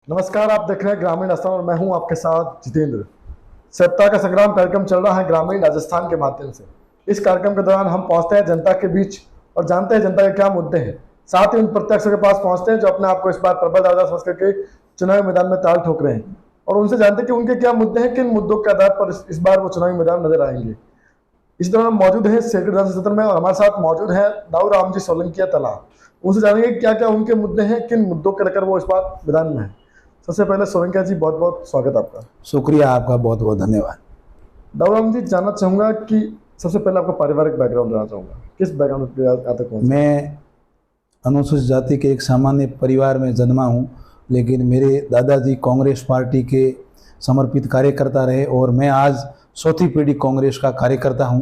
नमस्कार, आप देख रहे हैं ग्रामीण आस्थान और मैं हूं आपके साथ जितेंद्र। सत्ता का संग्राम कार्यक्रम चल रहा है ग्रामीण राजस्थान के माध्यम से। इस कार्यक्रम के दौरान हम पहुंचते हैं जनता के बीच और जानते हैं जनता के क्या मुद्दे हैं। साथ ही उन प्रत्यक्षों के पास पहुंचते हैं जो अपने आप को इस बार प्रबल दावेदार समझ करके चुनावी मैदान में ताल ठोक रहे हैं और उनसे जानते हैं कि उनके क्या मुद्दे हैं, किन मुद्दों के आधार पर इस बार वो चुनावी मैदान नजर आएंगे। इस दौरान हम मौजूद हैं शेरगढ़ विधानसभा क्षेत्र में और हमारे साथ मौजूद है दाऊ राम जी सोलंकी तला। उनसे जानेंगे क्या क्या उनके मुद्दे हैं, किन मुद्दों को लेकर वो इस बार मैदान में है। सबसे पहले सोलंकी जी, बहुत बहुत स्वागत आपका। शुक्रिया, आपका बहुत बहुत धन्यवाद। दाऊराम जी, जानना चाहूंगा कि सबसे पहले आपका पारिवारिक बैकग्राउंड जानना चाहूंगा, किस बैकग्राउंड से यहाँ तक पहुंचे? मैं अनुसूचित जाति के एक सामान्य परिवार में जन्मा हूँ, लेकिन मेरे दादाजी कांग्रेस पार्टी के समर्पित कार्यकर्ता रहे और मैं आज चौथी पीढ़ी कांग्रेस का कार्यकर्ता हूँ।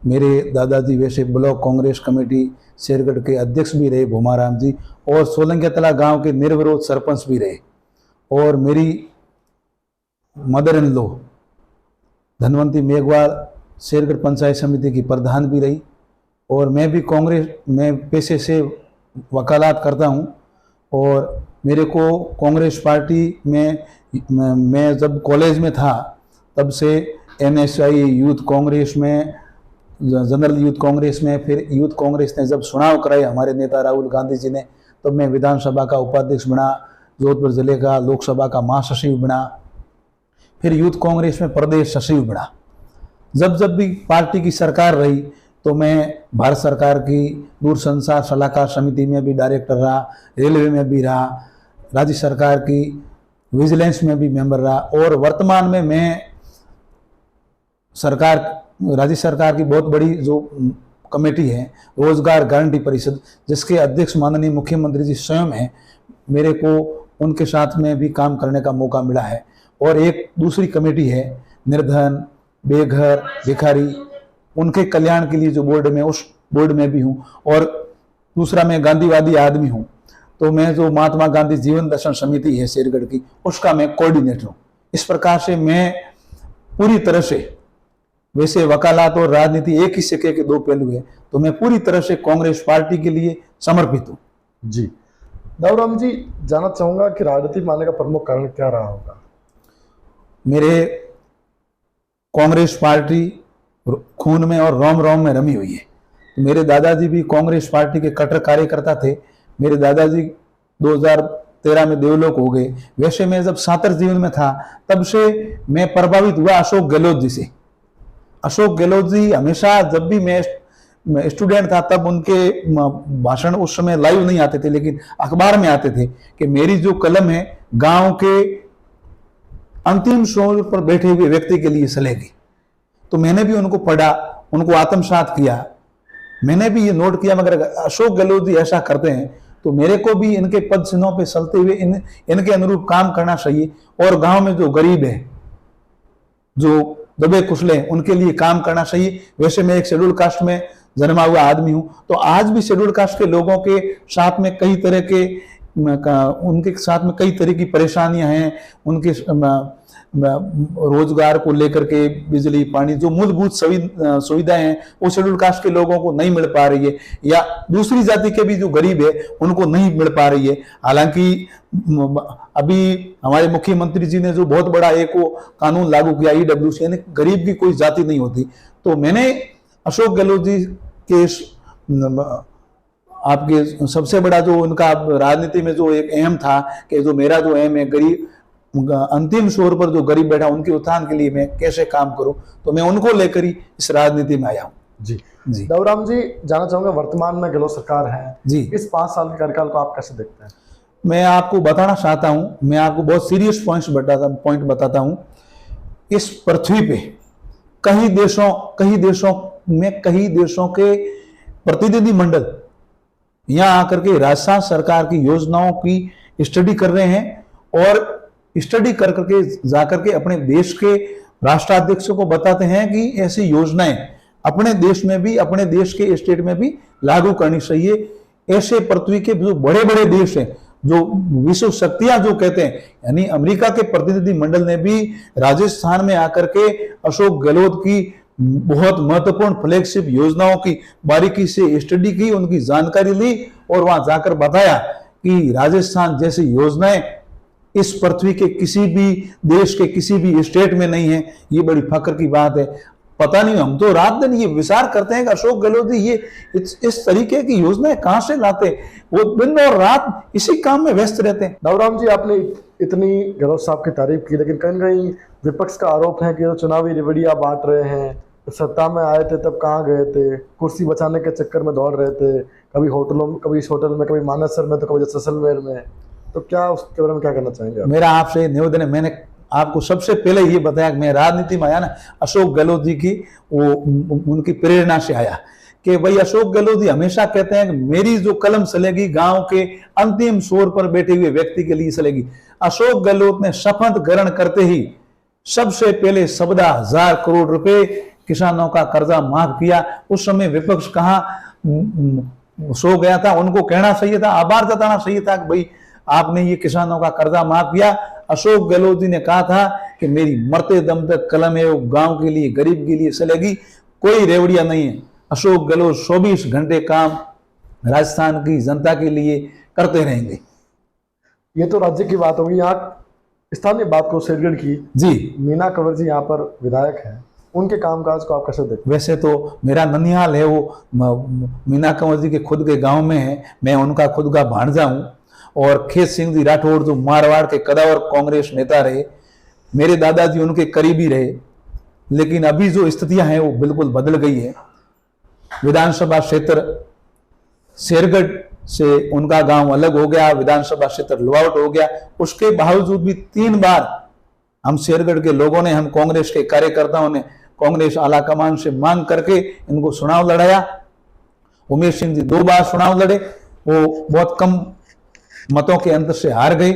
मेरे दादाजी वैसे ब्लॉक कांग्रेस कमेटी शेरगढ़ के अध्यक्ष भी रहे भूमाराम जी, और सोलंकी तला गाँव के निर्विरोध सरपंच भी रहे। और मेरी mother in law Dhanwanti Meghwal Shergarh panchayat समिति की प्रधान भी रही। और मैं भी कांग्रेस में पेशे से वकालत करता हूं। और मेरे को कांग्रेस पार्टी में मैं जब कॉलेज में था तब से NSI यूथ कांग्रेस में, जनरल यूथ कांग्रेस में, फिर यूथ कांग्रेस ने जब चुनाव कराए हमारे नेता राहुल गांधी जी ने, तब मैं विधानसभा का उपाध्यक्ष बना, जोधपुर जिले का लोकसभा का महासचिव बना, फिर यूथ कांग्रेस में प्रदेश सचिव बना। जब जब भी पार्टी की सरकार रही तो मैं भारत सरकार की दूरसंचार सलाहकार समिति में भी डायरेक्टर रहा, रेलवे में भी रहा, राज्य सरकार की विजिलेंस में भी मेंबर रहा। और वर्तमान में मैं राज्य सरकार की बहुत बड़ी जो कमेटी है रोजगार गारंटी परिषद, जिसके अध्यक्ष माननीय मुख्यमंत्री जी स्वयं हैं, मेरे को उनके साथ में भी काम करने का मौका मिला है। और एक दूसरी कमेटी है निर्धन, बेघर, भिखारी, उनके कल्याण के लिए जो बोर्ड में, उस बोर्ड में भी हूँ। और दूसरा मैं गांधीवादी आदमी हूँ, तो मैं जो महात्मा गांधी जीवन दर्शन समिति है शेरगढ़ की, उसका मैं कोऑर्डिनेटर हूँ। इस प्रकार से मैं पूरी तरह से, वैसे वकालत और राजनीति एक ही सिक्के के दो पहलू है, तो मैं पूरी तरह से कांग्रेस पार्टी के लिए समर्पित हूँ। जी दाऊराम जी, जानना चाहूंगा कि राजनीति में आने का प्रमुख कारण क्या रहा होगा? मेरे कांग्रेस पार्टी खून में और रोम रोम में रमी हुई है। तो मेरे दादाजी भी कांग्रेस पार्टी के कट्टर कार्यकर्ता थे। मेरे दादाजी 2013 में देवलोक हो गए। वैसे मैं जब छात्र जीवन में था तब से मैं प्रभावित हुआ अशोक गहलोत जी से। अशोक गहलोत जी हमेशा, जब भी मैं स्टूडेंट था तब उनके भाषण उस समय लाइव नहीं आते थे, लेकिन अखबार में आते थे कि मेरी जो कलम है गांव के अंतिम छोर पर बैठे हुए व्यक्ति के लिए चलेगी। तो मैंने भी उनको पढ़ा, उनको आत्मसात किया, मैंने भी ये नोट किया, मगर अशोक गहलोत जी ऐसा करते हैं तो मेरे को भी इनके पद चिन्हों पे चलते हुए इनके अनुरूप काम करना चाहिए। और गांव में जो गरीब है, जो दबे कुचले, उनके लिए काम करना चाहिए। वैसे मैं एक शेड्यूल कास्ट में जन्मा हुआ आदमी हूं, तो आज भी शेड्यूल कास्ट के लोगों के साथ में कई तरह के, उनके साथ में कई तरह की परेशानियां हैं। उनके रोजगार को लेकर के, बिजली, पानी, जो मूलभूत सुविधाएं हैं वो शेड्यूल कास्ट के लोगों को नहीं मिल पा रही है, या दूसरी जाति के भी जो गरीब है उनको नहीं मिल पा रही है। हालांकि अभी हमारे मुख्यमंत्री जी ने जो बहुत बड़ा एक वो कानून लागू किया EWC, यानी गरीब की कोई जाति नहीं होती। तो मैंने अशोक गहलोत जी के आपके सबसे बड़ा जो उनका राजनीति में जो एक एम था कि जो मेरा जो एम है गरीब, अंतिम छोर पर जो गरीब बैठा, उनके उत्थान के लिए मैं कैसे काम करूं, तो मैं उनको लेकर ही इस राजनीति में आया हूं। जी जी दाऊराम जी, जानना चाहूंगा वर्तमान में गहलोत सरकार है जी, इस 5 साल के कार्यकाल को आप कैसे देखते हैं? मैं आपको बताना चाहता हूं, मैं आपको बहुत सीरियस पॉइंट बताता हूं। इस पृथ्वी पे कई देशों के प्रतिनिधि मंडल यहाँ आकर के राजस्थान सरकार की योजनाओं की स्टडी कर रहे हैं, और स्टडी कर करके जाकर के अपने देश के राष्ट्राध्यक्षों को बताते हैं कि ऐसी योजनाएं अपने देश में भी, अपने देश के स्टेट में भी लागू करनी चाहिए। ऐसे पृथ्वी के जो बड़े बड़े देश हैं, जो विश्व शक्तियां जो कहते हैं, यानी अमेरिका के प्रतिनिधि मंडल ने भी राजस्थान में आकर के अशोक गहलोत की बहुत महत्वपूर्ण फ्लैगशिप योजनाओं की बारीकी से स्टडी की, उनकी जानकारी ली और वहां जाकर बताया कि राजस्थान जैसी योजनाएं इस पृथ्वी के किसी भी देश के किसी भी स्टेट में नहीं है। ये बड़ी फख्र की बात है। पता नहीं, हम तो रात दिन ये विचार करते हैं कि अशोक गहलोत जी ये इस तरीके की योजनाएं कहां से लाते। वो दिन और रात इसी काम में व्यस्त रहते हैं। दाऊराम जी, आपने इतनी गहलोत साहब की तारीफ की, लेकिन कहीं कहीं विपक्ष का आरोप है कि जो चुनावी रिवड़ियां बांट रहे हैं, सत्ता में आए थे तब कहाँ गए थे, कुर्सी बचाने के चक्कर में दौड़ रहे थे, कभी होटलों में, कभी इस होटल में, कभी मानसर में, तो कभी जैसलमेर में। तो क्या उसके बारे में क्या करना चाहेंगे आप? मेरा आपसे निवेदन है, मैंने आपको सबसे पहले ये बताया कि मैं राजनीति में आया ना अशोक गहलोत जी की वो उनकी प्रेरणा से आया कि भाई अशोक गहलोत जी हमेशा कहते हैं कि मेरी जो कलम चलेगी गांव के अंतिम छोर पर बैठे हुए व्यक्ति के लिए चलेगी। अशोक गहलोत ने शपथ ग्रहण करते ही सबसे पहले 17,000 करोड़ रुपए किसानों का कर्जा माफ किया। उस समय विपक्ष कहाँ सो गया था, उनको कहना चाहिए था, आभार जताना चाहिए था कि भाई आपने ये किसानों का कर्जा माफ किया। अशोक गहलोत जी ने कहा था कि मेरी मरते दम तक कलम है वो गांव के लिए, गरीब के लिए चलेगी, कोई रेवड़िया नहीं है। अशोक गहलोत 24 घंटे काम राजस्थान की जनता के लिए करते रहेंगे। ये तो राज्य की बात होगी। यहाँ स्थानीय बात को शेरगढ़ की जी, मीना कंवर जी यहाँ पर विधायक हैं, उनके कामकाज को आप कैसे देखते हैं? वैसे तो मेरा ननिहाल है वो मीना कंवर जी के खुद के गांव में है, मैं उनका खुद का भांजा हूँ। और खेत सिंह जी राठौड़ जो मारवाड़ के कदावर कांग्रेस नेता रहे, मेरे दादाजी उनके करीबी रहे, लेकिन अभी जो स्थितियां हैं वो बिल्कुल बदल गई है। विधानसभा क्षेत्र शेरगढ़ से उनका गांव अलग हो गया, विधानसभा क्षेत्र लुआउट हो गया। उसके बावजूद भी 3 बार हम शेरगढ़ के लोगों ने, हम कांग्रेस के कार्यकर्ताओं ने कांग्रेस आला कमान से मांग करके इनको चुनाव लड़ाया। उमेश सिंह जी 2 बार चुनाव लड़े, वो बहुत कम मतों के अंतर से हार गए।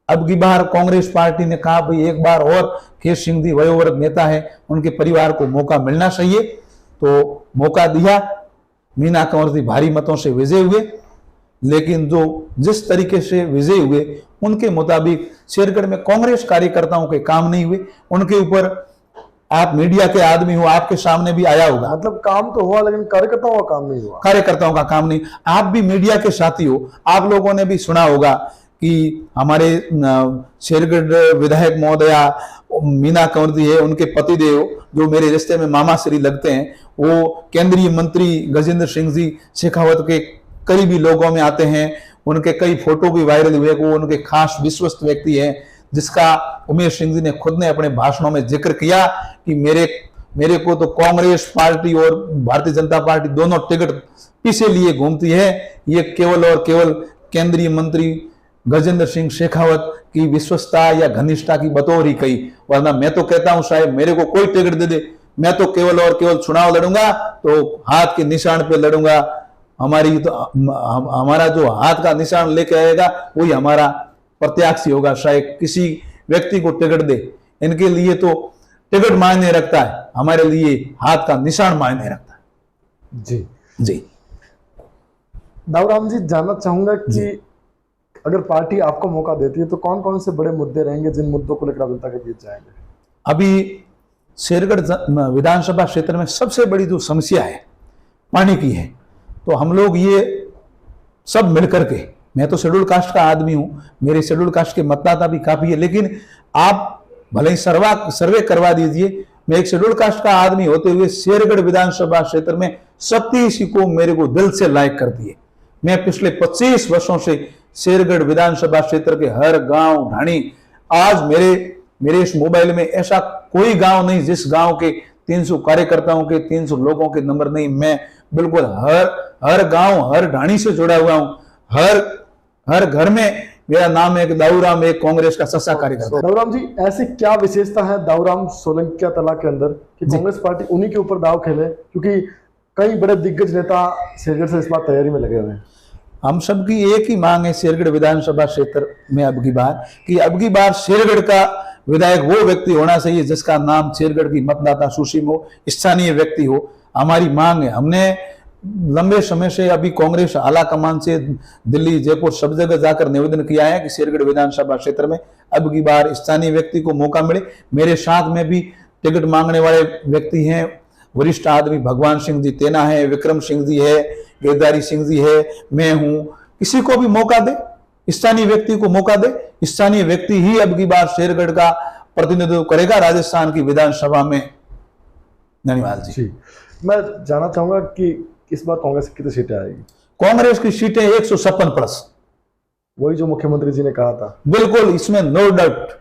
अब की बार कांग्रेस पार्टी ने कहा भाई एक बार और खेत सिंह जी वयोवृद्ध नेता है, उनके परिवार को मौका मिलना चाहिए, तो मौका दिया। मीना कंवर जी भारी मतों से विजय हुए, लेकिन जो जिस तरीके से विजय हुए उनके मुताबिक शेरगढ़ में कांग्रेस कार्यकर्ताओं के काम नहीं हुए। उनके ऊपर आप मीडिया के आदमी हो, आपके सामने भी आया होगा, मतलब काम तो हुआ लेकिन कार्यकर्ताओं का काम नहीं हुआ। कार्यकर्ताओं का काम नहीं। आप भी मीडिया के साथी हो, आप लोगों ने भी सुना होगा कि हमारे शेरगढ़ विधायक महोदया मीना कंवर जी है, उनके पतिदेव जो मेरे रिश्ते में मामा श्री लगते हैं, वो केंद्रीय मंत्री गजेंद्र सिंह जी शेखावत के करीबी लोगों में आते हैं। उनके कई फोटो भी वायरल हुए, वो उनके खास विश्वस्त व्यक्ति हैं, जिसका उमेश सिंह जी ने खुद ने अपने भाषणों में जिक्र किया कि मेरे को तो कांग्रेस पार्टी और भारतीय जनता पार्टी दोनों टिकट पीछे लिए घूमती है, ये केवल और केवल केंद्रीय मंत्री गजेंद्र सिंह शेखावत की विश्वस्तता या घनिष्ठता की बतौर ही कही, वरना मैं तो कहता हूं साहब मेरे को कोई टिकट दे दे, मैं तो केवल और केवल चुनाव लड़ूंगा तो हाथ के निशान पे लड़ूंगा। हमारा जो हाथ का निशान लेके आएगा वही हमारा प्रत्याशी होगा, शायद किसी व्यक्ति को टिकट दे। इनके लिए तो टिकट मायने रखता है, हमारे लिए हाथ का निशान मायने रखता है। जी जी दाऊराम जी, जानना चाहूंगा कि अगर पार्टी आपको मौका देती है तो कौन कौन से बड़े मुद्दे रहेंगे जिन मुद्दों को लेकर जनता के बीच जाएंगे? अभी शेरगढ़ विधानसभा क्षेत्र में सबसे बड़ी जो समस्या है पानी की है, तो हम लोग ये सब मिलकर के, मैं तो शेड्यूल कास्ट का आदमी हूं, मेरे शेड्यूल कास्ट के मतदाता भी काफी है, लेकिन आप भले ही सर्वे करवा दीजिए, मैं एक शेड्यूल कास्ट का आदमी होते हुए शेरगढ़ विधानसभा क्षेत्र में सतीश को मेरे को दिल से लाइक करती है। मैं पिछले 25 वर्षों से शेरगढ़ विधानसभा क्षेत्र के हर गांव ढाणी, आज मेरे इस मोबाइल में ऐसा कोई गांव नहीं जिस गांव के 300 कार्यकर्ताओं के 300 लोगों के नंबर नहीं, मैं बिल्कुल हर गांव हर ढाणी से जुड़ा हुआ हूं। हर घर में मेरा नाम है कि दाऊराम एक कांग्रेस का सच्चा कार्यकर्ता। दाऊराम जी, ऐसी क्या विशेषता है दाऊराम सोलंकिया तला के अंदर कि कांग्रेस पार्टी उन्हीं के ऊपर दाव खेले, क्योंकि कई बड़े दिग्गज नेता शेरगढ़ से इस बार तैयारी में लगे हुए हैं? हम सबकी एक ही मांग है शेरगढ़ विधानसभा क्षेत्र में अब की बार शेरगढ़ का विधायक वो व्यक्ति होना चाहिए जिसका नाम शेरगढ़ की मतदाता सूची में हो, स्थानीय व्यक्ति हो। हमारी मांग है। हमने लंबे समय से अभी कांग्रेस आला कमान से दिल्ली, जयपुर सब जगह जाकर निवेदन किया है कि शेरगढ़ विधानसभा क्षेत्र में अब की बार स्थानीय व्यक्ति को मौका मिले। मेरे साथ में भी टिकट मांगने वाले व्यक्ति हैं, वरिष्ठ आदमी भगवान सिंह जी तेना है, विक्रम सिंह जी है, गिरधारी सिंह जी है, मैं हूं, किसी को भी मौका दे, स्थानीय व्यक्ति को मौका दे, स्थानीय व्यक्ति ही अब की बार शेरगढ़ का प्रतिनिधित्व करेगा राजस्थान की विधानसभा में। धन्यवाद जी। मैं जानना चाहूंगा कि इस बार कांग्रेस की कितनी सीटें आएगी? कांग्रेस की सीटें 156 प्लस, वही जो मुख्यमंत्री जी ने कहा था। बिल्कुल, इसमें नो डाउट।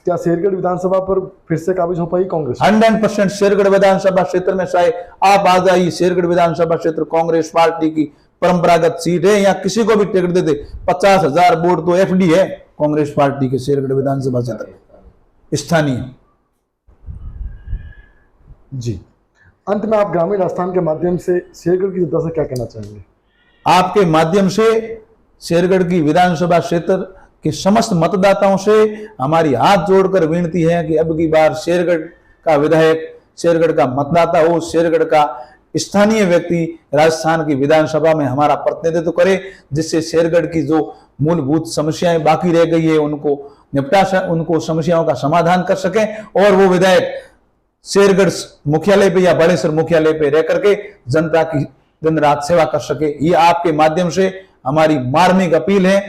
क्या शेरगढ़ विधानसभा पर फिर से काबिज हो पाई कांग्रेस? 100% शेरगढ़ विधानसभा क्षेत्र में चाहे आप आ जाइए, शेरगढ़ विधानसभा क्षेत्र कांग्रेस पार्टी की परंपरागत सीट है। यहाँ किसी को भी टिकट दे दे, 50,000 वोट तो एफडी है कांग्रेस पार्टी के शेरगढ़ विधानसभा क्षेत्र स्थानीय। जी, अंत में आप ग्रामीण राजस्थान के माध्यम से शेरगढ़ की जनता से क्या कहना चाहेंगे? आपके माध्यम से शेरगढ़ की विधानसभा क्षेत्र के समस्त मतदाताओं से हमारी हाथ जोड़कर विनती है कि अब की बार शेरगढ़ का विधायक, शेरगढ़ का मतदाता हो, शेरगढ़ का स्थानीय व्यक्ति राजस्थान की विधानसभा में हमारा प्रतिनिधित्व करे, जिससे शेरगढ़ की जो मूलभूत समस्याएं बाकी रह गई है उनको उनको समस्याओं का समाधान कर सके और वो विधायक शेरगढ़ मुख्यालय पे या बड़ेसर मुख्यालय पे रह करके जनता की दिन रात सेवा कर सके। ये आपके माध्यम से हमारी मार्मिक अपील है,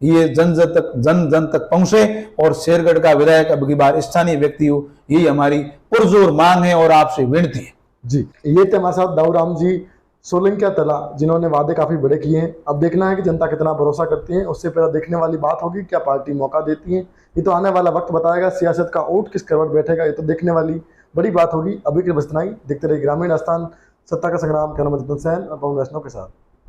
ये जन जन तक पहुंचे और शेरगढ़ का विधायक अब की बार स्थानीय व्यक्ति हो, यही हमारी पुरजोर मांग है और आपसे विनती है। जी, ये थे हमारे साथ दाऊराम जी सोलंकिया तला, जिन्होंने वादे काफी बड़े किए हैं। अब देखना है कि जनता कितना भरोसा करती है। उससे पहले देखने वाली बात होगी क्या पार्टी मौका देती है। ये तो आने वाला वक्त बताएगा, सियासत का ऊंट किस करवट बैठेगा, ये तो देखने वाली बड़ी बात होगी। अभी के बस इतना ही। देखते रहिए ग्रामीण राजस्थान, सत्ता का संग्राम। कैमरा मैन जितेंद्र सैन और पवन वैष्णव के साथ।